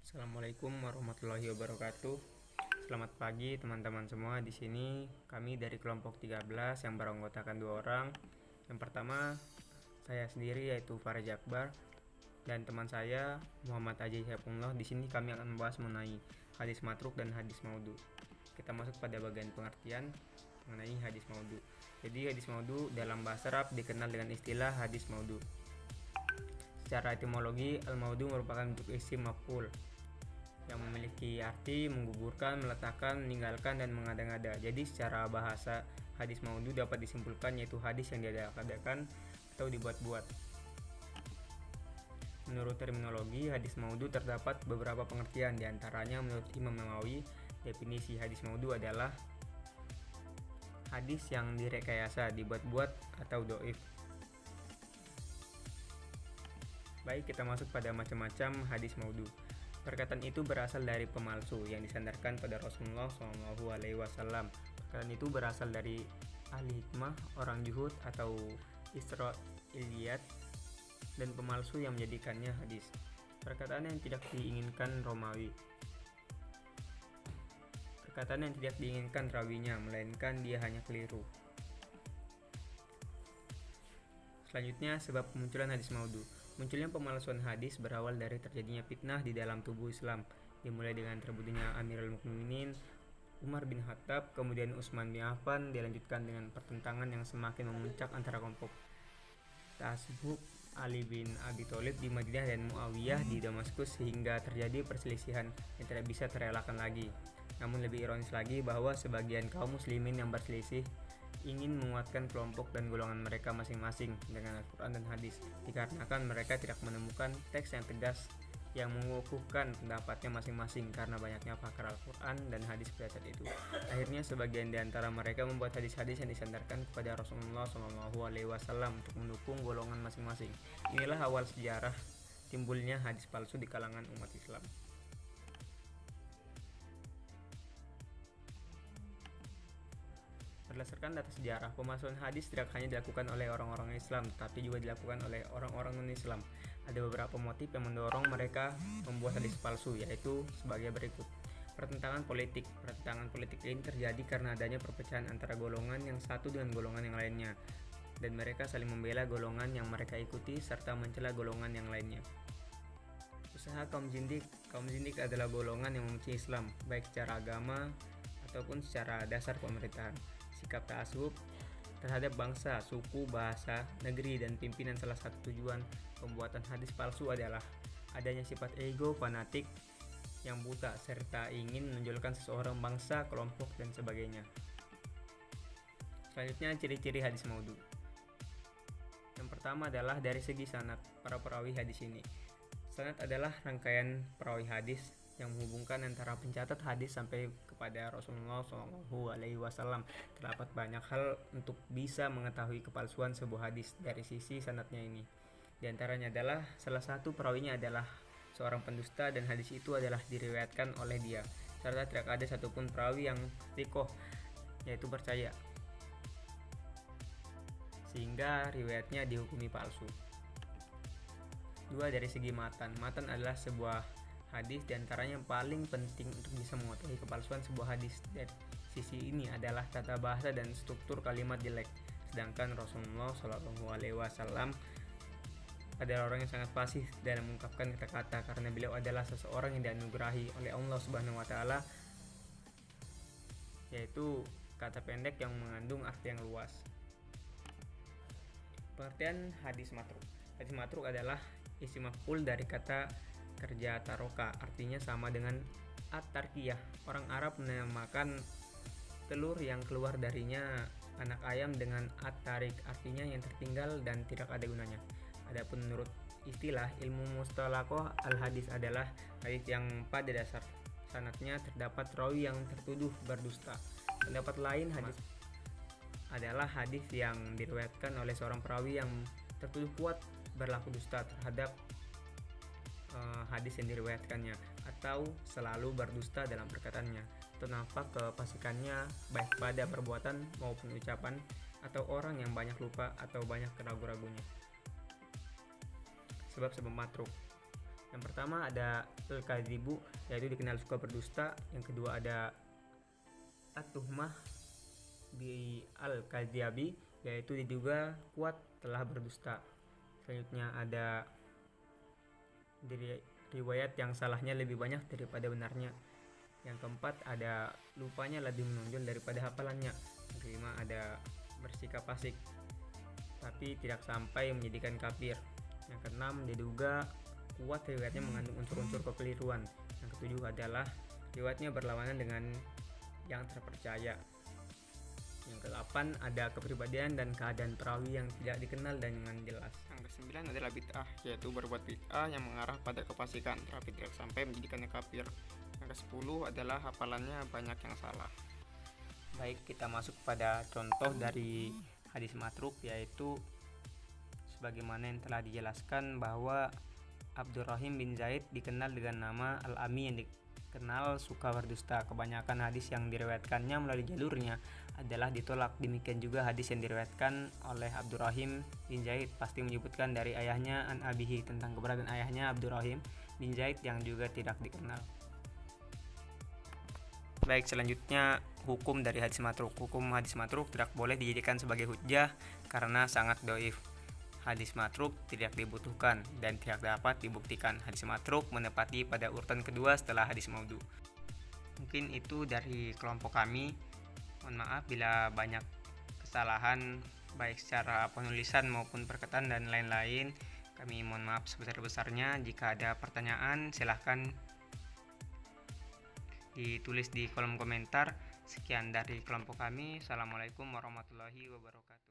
Assalamualaikum warahmatullahi wabarakatuh. Selamat pagi teman-teman semua. Di sini kami dari kelompok 13 yang beranggotakan 2 orang. Yang pertama saya sendiri yaitu Faraj Akbar dan teman saya Muhammad Aji Saifullah. Di sini kami akan membahas mengenai hadis matruk dan hadis maudhu. Kita masuk pada bagian pengertian mengenai hadis maudhu. Jadi hadis maudhu dalam bahasa Arab dikenal dengan istilah hadis maudhu. Secara etimologi, al-maudhu merupakan bentuk isim maf'ul yang memiliki arti menggugurkan, meletakkan, meninggalkan, dan mengada-ngada. Jadi secara bahasa, hadis maudhu dapat disimpulkan yaitu hadis yang diada-adakan atau dibuat-buat. Menurut terminologi, hadis maudhu terdapat beberapa pengertian. Di antaranya menurut Imam Nawawi, definisi hadis maudhu adalah hadis yang direkayasa, dibuat-buat, atau doif. Baik, kita masuk pada macam-macam hadis maudhu. Perkataan itu berasal dari pemalsu yang disandarkan pada Rasulullah SAW. Perkataan itu berasal dari ahli hikmah, orang juhud atau Israiliyat, dan pemalsu yang menjadikannya hadis. Perkataan yang tidak diinginkan Romawi. Perkataan yang tidak diinginkan rawinya, melainkan dia hanya keliru. Selanjutnya, sebab kemunculan hadis maudhu. Munculnya pemalsuan hadis berawal dari terjadinya fitnah di dalam tubuh Islam, dimulai dengan terbunuhnya Amirul Mukminin Umar bin Khattab, kemudian Utsman bin Affan, dilanjutkan dengan pertentangan yang semakin memuncak antara kelompok Tasbuk Ali bin Abi Thalib di Madinah dan Muawiyah di Damaskus, sehingga terjadi perselisihan yang tidak bisa terelakkan lagi. Namun lebih ironis lagi bahwa sebagian kaum muslimin yang berselisih ingin menguatkan kelompok dan golongan mereka masing-masing dengan Al-Quran dan hadis, dikarenakan mereka tidak menemukan teks yang tegas yang mengukuhkan pendapatnya masing-masing karena banyaknya pakar Al-Quran dan hadis pada saat itu. Akhirnya sebagian di antara mereka membuat hadis-hadis yang disandarkan kepada Rasulullah SAW untuk mendukung golongan masing-masing. Inilah awal sejarah timbulnya hadis palsu di kalangan umat Islam. Berdasarkan data sejarah, pemalsuan hadis tidak hanya dilakukan oleh orang-orang Islam, tapi juga dilakukan oleh orang-orang non-Islam. Ada beberapa motif yang mendorong mereka membuat hadis palsu, yaitu sebagai berikut. Pertentangan politik. Pertentangan politik ini terjadi karena adanya perpecahan antara golongan yang satu dengan golongan yang lainnya, dan mereka saling membela golongan yang mereka ikuti serta mencela golongan yang lainnya. Usaha kaum zindik. Kaum zindik adalah golongan yang membenci Islam, baik secara agama ataupun secara dasar pemerintahan. Sikap ta'assub terhadap bangsa, suku, bahasa, negeri, dan pimpinan. Salah satu tujuan pembuatan hadis palsu adalah adanya sifat ego, fanatik yang buta, serta ingin menonjolkan seseorang, bangsa, kelompok, dan sebagainya. Selanjutnya, ciri-ciri hadis maudhu. Yang pertama adalah dari segi sanad para perawi hadis ini. Sanad adalah rangkaian perawi hadis yang menghubungkan antara pencatat hadis sampai kepada Rasulullah SAW. Terdapat banyak hal untuk bisa mengetahui kepalsuan sebuah hadis dari sisi sanadnya ini. Di antaranya adalah salah satu perawinya adalah seorang pendusta dan hadis itu adalah diriwayatkan oleh dia, serta tidak ada satupun perawi yang thiqoh, yaitu percaya, sehingga riwayatnya dihukumi palsu. 2. Dari segi matan. Matan adalah sebuah hadis diantaranya yang paling penting untuk bisa mengetahui kepalsuan sebuah hadis. Dari sisi ini adalah tata bahasa dan struktur kalimat jelek. Sedangkan Rasulullah SAW adalah orang yang sangat fasih dalam mengungkapkan kata-kata karena beliau adalah seseorang yang dianugerahi oleh Allah SWT, yaitu kata pendek yang mengandung arti yang luas. Pengertian hadis matruk. Hadis matruk adalah isim maf'ul dari kata kerja taroka, artinya sama dengan at-tarkiyah. Orang Arab menamakan telur yang keluar darinya anak ayam dengan at-tarik, artinya yang tertinggal dan tidak ada gunanya. Adapun menurut istilah ilmu mustalaqah, al-hadis adalah hadis yang pada dasar sanadnya terdapat rawi yang tertuduh berdusta. Pendapat lain, hadis adalah hadis yang diriwayatkan oleh seorang perawi yang tertuduh kuat berlaku dusta terhadap hadis yang diriwayatkannya, atau selalu berdusta dalam perkataannya, atau nampak kefasikannya baik pada perbuatan maupun ucapan, atau orang yang banyak lupa atau banyak keraguan-ragunya. Sebab-sebab matruk. Yang Yang pertama ada al-kadzibu, yaitu dikenal suka berdusta. Yang kedua ada at-tuhmah bi al-kadziabi, yaitu diduga kuat telah berdusta. Selanjutnya ada riwayat yang salahnya lebih banyak daripada benarnya. Yang keempat ada lupanya lebih menonjol daripada hafalannya. Yang kelima ada bersikap fasik tapi tidak sampai menjadikan kafir. Yang keenam diduga kuat riwayatnya mengandung unsur-unsur kekeliruan. Yang ketujuh adalah riwayatnya berlawanan dengan yang terpercaya. Yang kedelapan ada kepribadian dan keadaan perawi yang tidak dikenal dan dengan jelas. Yang kesembilan adalah bid'ah, yaitu berbuat bid'ah yang mengarah pada kefasikan tapi tidak sampai menjadikannya kafir. Yang ke-10 adalah hafalannya banyak yang salah. Baik, kita masuk pada contoh dari hadis matruk, yaitu sebagaimana yang telah dijelaskan bahwa Abdurrahim bin Zaid dikenal dengan nama Al-Ami yang dikenal suka berdusta. Kebanyakan hadis yang diriwayatkannya melalui jalurnya adalah ditolak. Demikian juga hadis yang diriwayatkan oleh Abdurrahim bin Zaid pasti menyebutkan dari ayahnya an abihi, tentang keberadaan ayahnya Abdurrahim bin Zaid yang juga tidak dikenal. Baik, selanjutnya hukum dari hadis matruk. Hukum hadis matruk tidak boleh dijadikan sebagai hujjah karena sangat dhaif. Hadis matruk tidak dibutuhkan dan tidak dapat dibuktikan. Hadis matruk menepati pada urutan kedua setelah hadis maudhu. Mungkin itu dari kelompok kami. Mohon maaf bila banyak kesalahan baik secara penulisan maupun perkataan dan lain-lain. Kami mohon maaf sebesar-besarnya. Jika ada pertanyaan silahkan ditulis di kolom komentar. Sekian dari kelompok kami. Assalamualaikum warahmatullahi wabarakatuh.